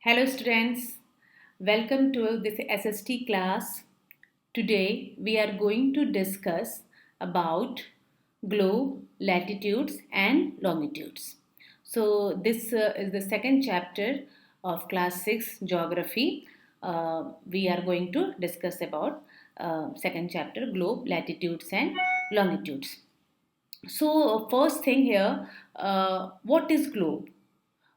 Hello students, welcome to this SST class. Today we are going to discuss about globe, latitudes and longitudes. So this is the second chapter of class 6 geography. We are going to discuss about second chapter globe, latitudes and longitudes. So first thing here, what is globe?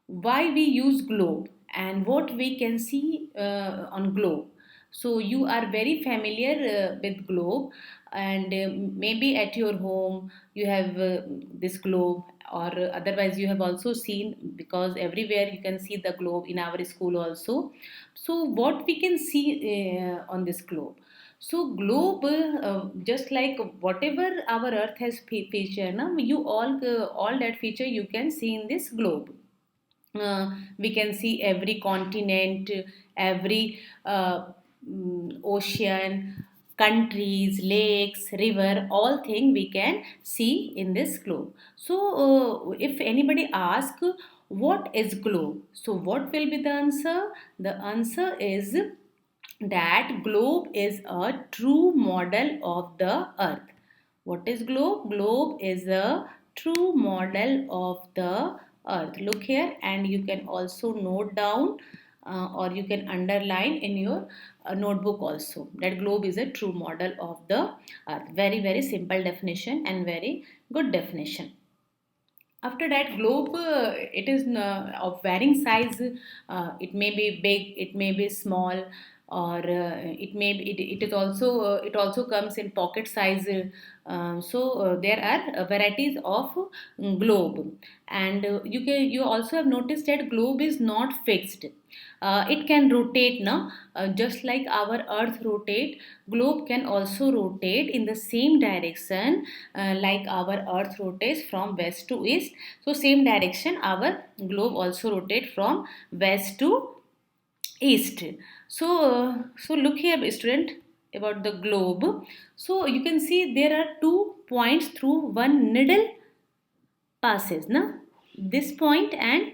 Why we use globe and what we can see on globe. So you are very familiar with globe, and maybe at your home you have this globe, or otherwise you have also seen, because everywhere you can see the globe in our school also. So what we can see on this globe? So globe, just like whatever our earth has feature, now you all that feature you can see in this globe. We can see every continent, every ocean, countries, lakes, river, all thing we can see in this globe. So if anybody asks what is globe, so what will be the answer? The answer is that globe is a true model of the earth. What is globe? Globe is a true model of the earth. Look here, and you can also note down or you can underline in your notebook also that globe is a true model of the earth. Very, very simple definition and very good definition. After that, globe, it is of varying size. It may be big, it may be small, or it is also it also comes in pocket size. So there are varieties of globe, and you also have noticed that globe is not fixed. It can rotate now, just like our earth rotate. Globe can also rotate in the same direction, like our earth rotates from west to east. So same direction our globe also rotate from west to east. So look here student, about the globe. So you can see there are 2 points through one needle passes, na, this point and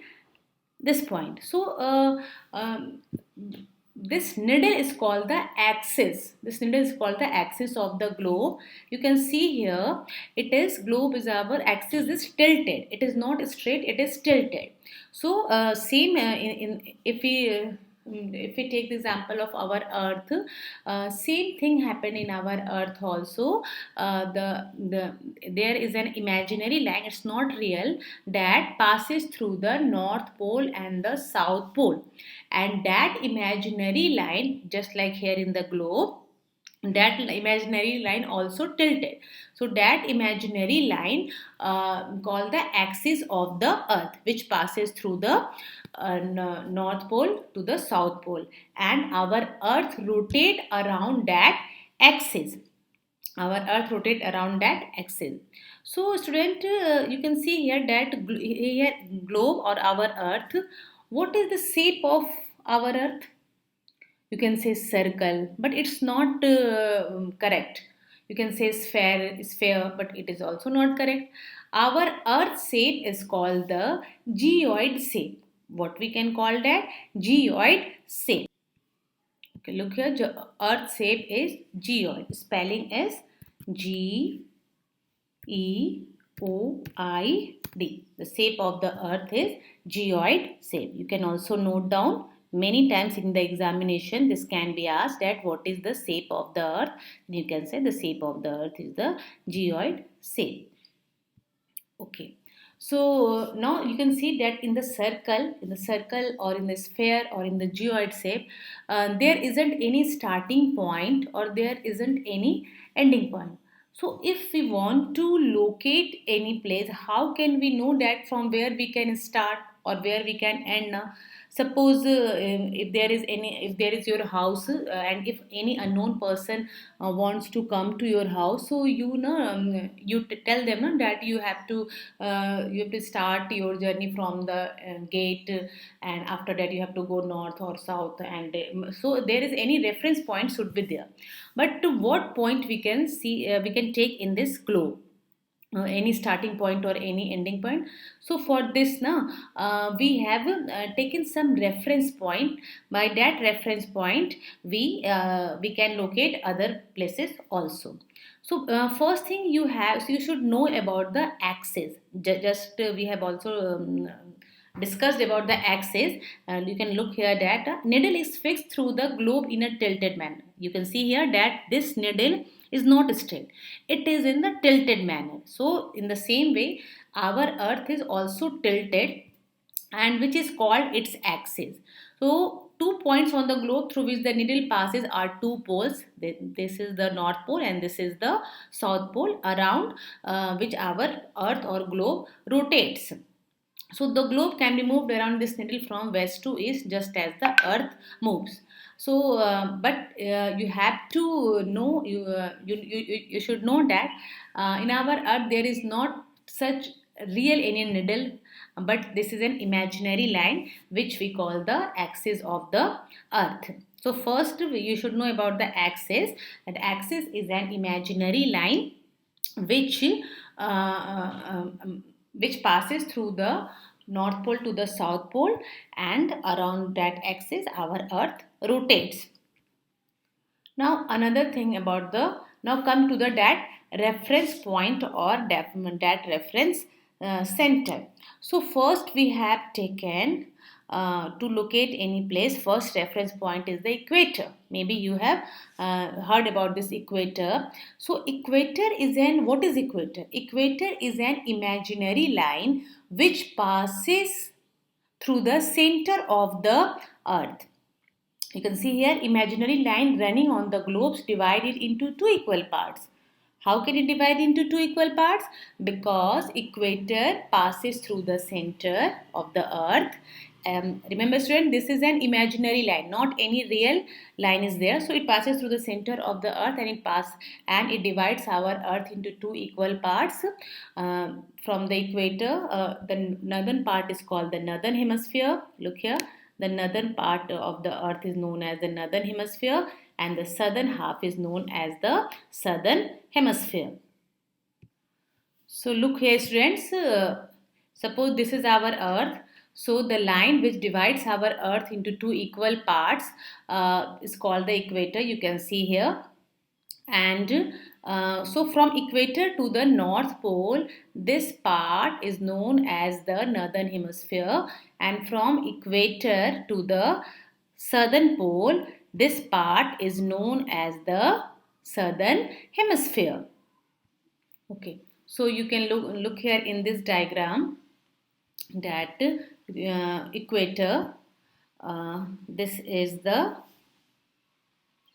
this point. So this needle is called the axis. This needle is called the axis of the globe. You can see here, it is globe is our axis is tilted. It is not straight, it is tilted. So same if we take the example of our earth, same thing happen in our earth also. The there is an imaginary line, it's not real, that passes through the north pole and the south pole, and that imaginary line, just like here in the globe, that imaginary line also tilted. So that imaginary line called the axis of the earth, which passes through the north pole to the south pole, and our earth rotate around that axis. Our earth rotate around that axis. So student, you can see here that here globe or our earth, what is the shape of our earth? You can say circle, but it's not correct. You can say sphere, but it is also not correct. Our earth shape is called the geoid shape. What we can call that? Geoid shape. Okay, look here, earth shape is geoid. Spelling is Geoid. The shape of the earth is geoid shape. You can also note down, many times in the examination this can be asked, that what is the shape of the earth. You can say the shape of the earth is the geoid shape. Okay. So now you can see that in the circle or in the sphere or in the geoid shape, there isn't any starting point or there isn't any ending point. So if we want to locate any place, how can we know that from where we can start or where we can end now? Suppose if there is your house, and if any unknown person wants to come to your house, so you tell them that you have to start your journey from the gate, and after that you have to go north or south, and so there is any reference point should be there. But to what point we can see, we can take in this globe? any starting point or any ending point. So for this now, we have taken some reference point. By that reference point, we can locate other places also. So first thing you have, so you should know about the axis. Just we have also discussed about the axis, and you can look here that needle is fixed through the globe in a tilted manner. You can see here that this needle is not straight, it is in the tilted manner. So in the same way, our earth is also tilted, and which is called its axis. So two points on the globe through which the needle passes are two poles. This is the north pole and this is the south pole, around which our earth or globe rotates. So the globe can be moved around this needle from west to east just as the earth moves. So but you have to know, you should know that in our earth there is not such real any needle, but this is an imaginary line which we call the axis of the earth. So first you should know about the axis. That axis is an imaginary line which which passes through the north pole to the south pole, and around that axis our earth rotates. Now another thing about the, now come to the that reference point or that reference center. So first we have taken to locate any place, first reference point is the equator. Maybe you have heard about this equator. So equator is an, what is equator? Equator is an imaginary line which passes through the center of the earth. You can see here imaginary line running on the globes divided into two equal parts. How can it divide into two equal parts? Because equator passes through the center of the earth. Remember student, this is an imaginary line, not any real line is there. So it passes through the center of the earth, and it divides our earth into two equal parts. From the equator, the northern part is called the northern hemisphere. Look here, the northern part of the earth is known as the northern hemisphere, and the southern half is known as the southern hemisphere. So look here students, suppose this is our earth. So the line which divides our earth into two equal parts is called the equator. You can see here. And so from equator to the north pole, this part is known as the northern hemisphere, and from equator to the southern pole, this part is known as the southern hemisphere. Okay, so you can look here in this diagram that equator, this is the,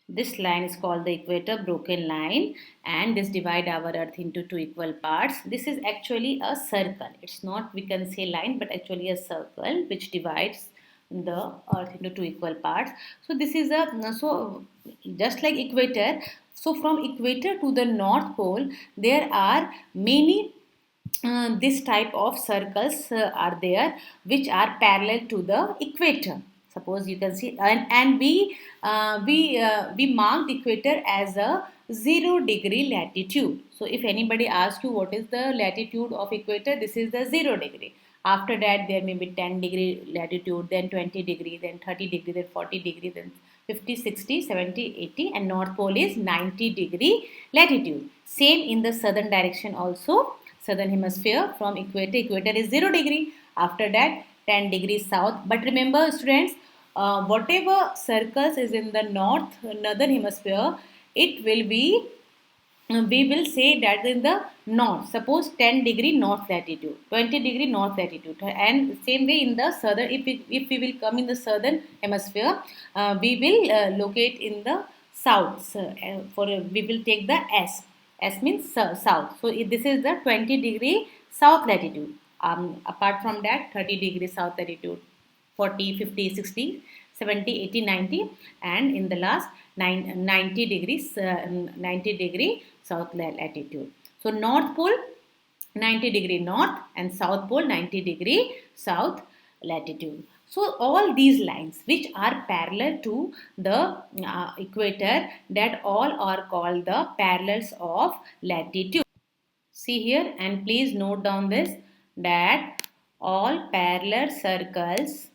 this line is called the equator broken line, and this divide our earth into two equal parts. This is actually a circle. It's not, we can say line, but actually a circle which divides the earth into two equal parts. So this is a, so just like equator, so from equator to the north pole there are many this type of circles are there which are parallel to the equator. Suppose you can see, and we mark the equator as a 0 degree latitude. So if anybody asks you what is the latitude of equator, this is the 0 degree. After that there may be 10 degree latitude, then 20 degree, then 30 degree, then 40 degree, then 50, 60, 70, 80, and north pole is 90 degree latitude. Same in the southern direction also. Southern hemisphere, from equator is 0 degree. After that 10 degrees south. But remember students, whatever circles is in the northern hemisphere, it will be, we will say that in the north. Suppose 10 degree north latitude, 20 degree north latitude, and same way in the southern, if we will come in the southern hemisphere, we will locate in the south. So, we will take the S. S means south. So this is the 20 degree south latitude. Apart from that, 30 degree south latitude, 40, 50, 60, 70, 80, 90, and in the last 90 degrees, 90 degree south latitude. So North Pole 90 degree north and South Pole 90 degree south latitude. So all these lines which are parallel to the equator, that all are called the parallels of latitude. See here and please note down this, that all parallel circles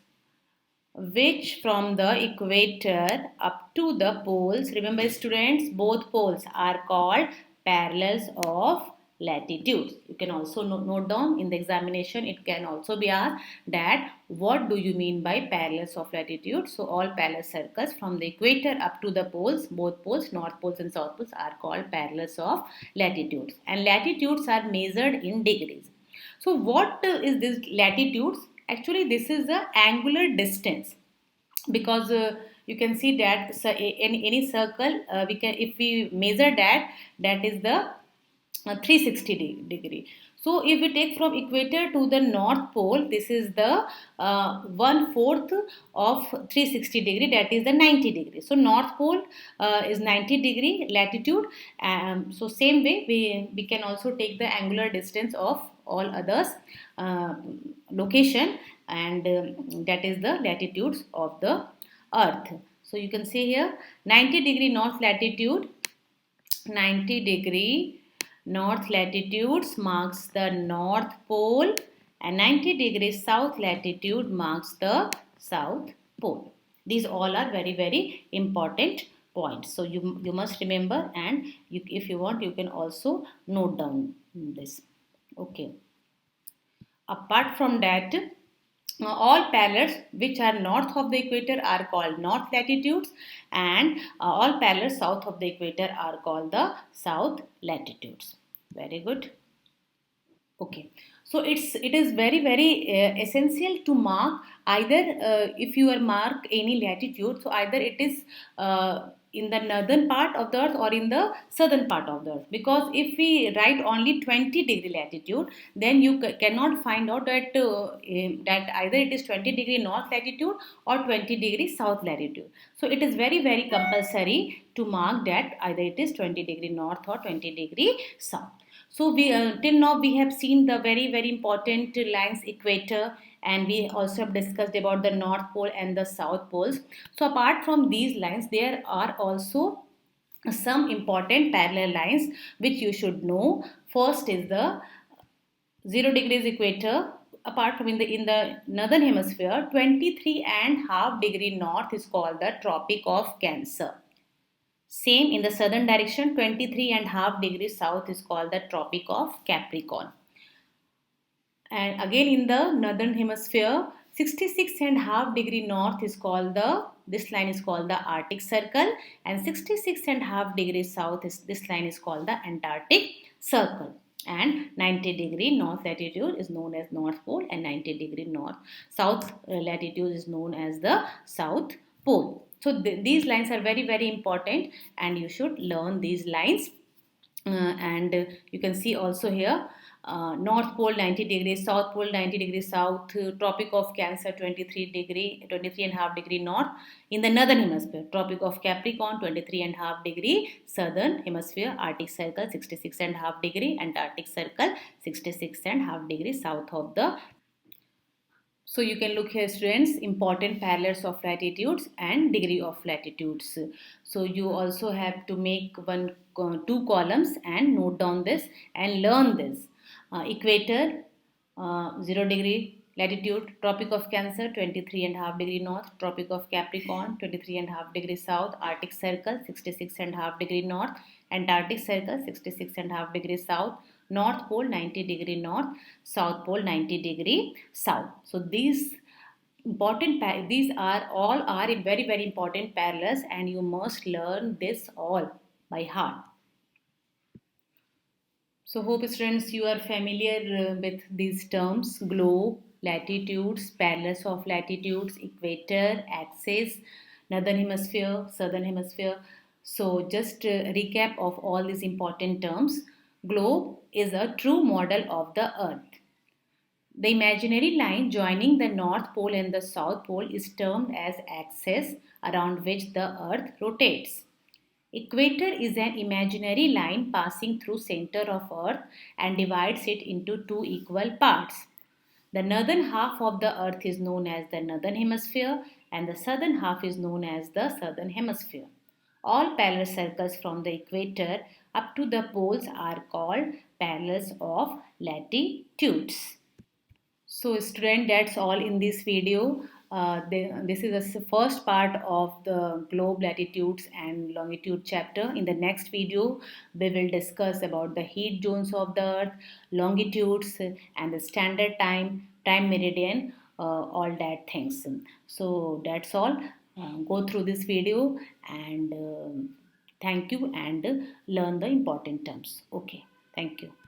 which from the equator up to the poles, remember students, both poles are called parallels of latitudes. You can also note down in the examination, it can also be asked that what do you mean by parallels of latitude. So all parallel circles from the equator up to the poles, both poles, north poles and south poles, are called parallels of latitudes, and latitudes are measured in degrees. So what is this latitudes? Actually, this is the angular distance, because you can see that any circle, we can, if we measure that, that is the 360 degree. So if we take from equator to the north pole, this is the 1/4 of 360 degree, that is the 90 degree. So north pole is 90 degree latitude. So same way we can also take the angular distance of all others uh, location, and that is the latitudes of the earth. So you can see here 90 degree north latitude, 90 degree north latitudes marks the north pole, and 90 degree south latitude marks the south pole. These all are very very important points, so you must remember, and if you want you can also note down this. Okay, apart from that, all parallels which are north of the equator are called north latitudes, and all parallels south of the equator are called the south latitudes. Very good. Okay, so it is very very essential to mark either, if you are mark any latitude, so either it is in the northern part of the earth or in the southern part of the earth, because if we write only 20 degree latitude, then you cannot find out that that either it is 20 degree north latitude or 20 degree south latitude. So it is very very compulsory to mark that either it is 20 degree north or 20 degree south. So we till now we have seen the very very important lines equator, and we also have discussed about the north pole and the south poles. So apart from these lines, there are also some important parallel lines which you should know. First is the 0 degrees equator. Apart from in the northern hemisphere, 23.5 degree north is called the Tropic of Cancer. Same in the southern direction, 23.5 degrees south is called the Tropic of Capricorn. And again in the northern hemisphere, 66.5 degree north is called the, this line is called the Arctic Circle, and 66.5 degrees south is, this line is called the Antarctic Circle. And 90 degree north latitude is known as North Pole, and 90 degree north south latitude is known as the South Pole. So these lines are very very important, and you should learn these lines. And you can see also here, North Pole 90 degrees, South Pole 90 degrees south, Tropic of Cancer 23.5 degree north. In the northern hemisphere, Tropic of Capricorn 23.5 degree, southern hemisphere Arctic Circle 66.5 degree, Antarctic Circle 66.5 degree south of the. So you can look here students, important parallels of latitudes and degree of latitudes. So you also have to make two columns and note down this and learn this. Equator 0 degree latitude, Tropic of Cancer 23.5 degree north, Tropic of Capricorn 23.5 degree south, Arctic Circle 66.5 degree north, Antarctic Circle 66.5 degree south, North Pole 90 degree north, South Pole 90 degree south. So these these are all are very very important parallels, and you must learn this all by heart. So hope students you are familiar with these terms: globe, latitudes, parallels of latitudes, equator, axis, northern hemisphere, southern hemisphere. So just recap of all these important terms. Globe is a true model of the earth. The imaginary line joining the North Pole and the South Pole is termed as axis around which the earth rotates. Equator is an imaginary line passing through center of earth and divides it into two equal parts. The northern half of the earth is known as the northern hemisphere, and the southern half is known as the southern hemisphere. All parallel circles from the equator up to the poles are called parallels of latitudes. So student, that's all in this video. This is the first part of the globe latitudes and longitude chapter. In the next video, we will discuss about the heat zones of the earth, longitudes and the standard time, time meridian, all that things. So that's all. Go through this video and thank you and learn the important terms. Okay, thank you.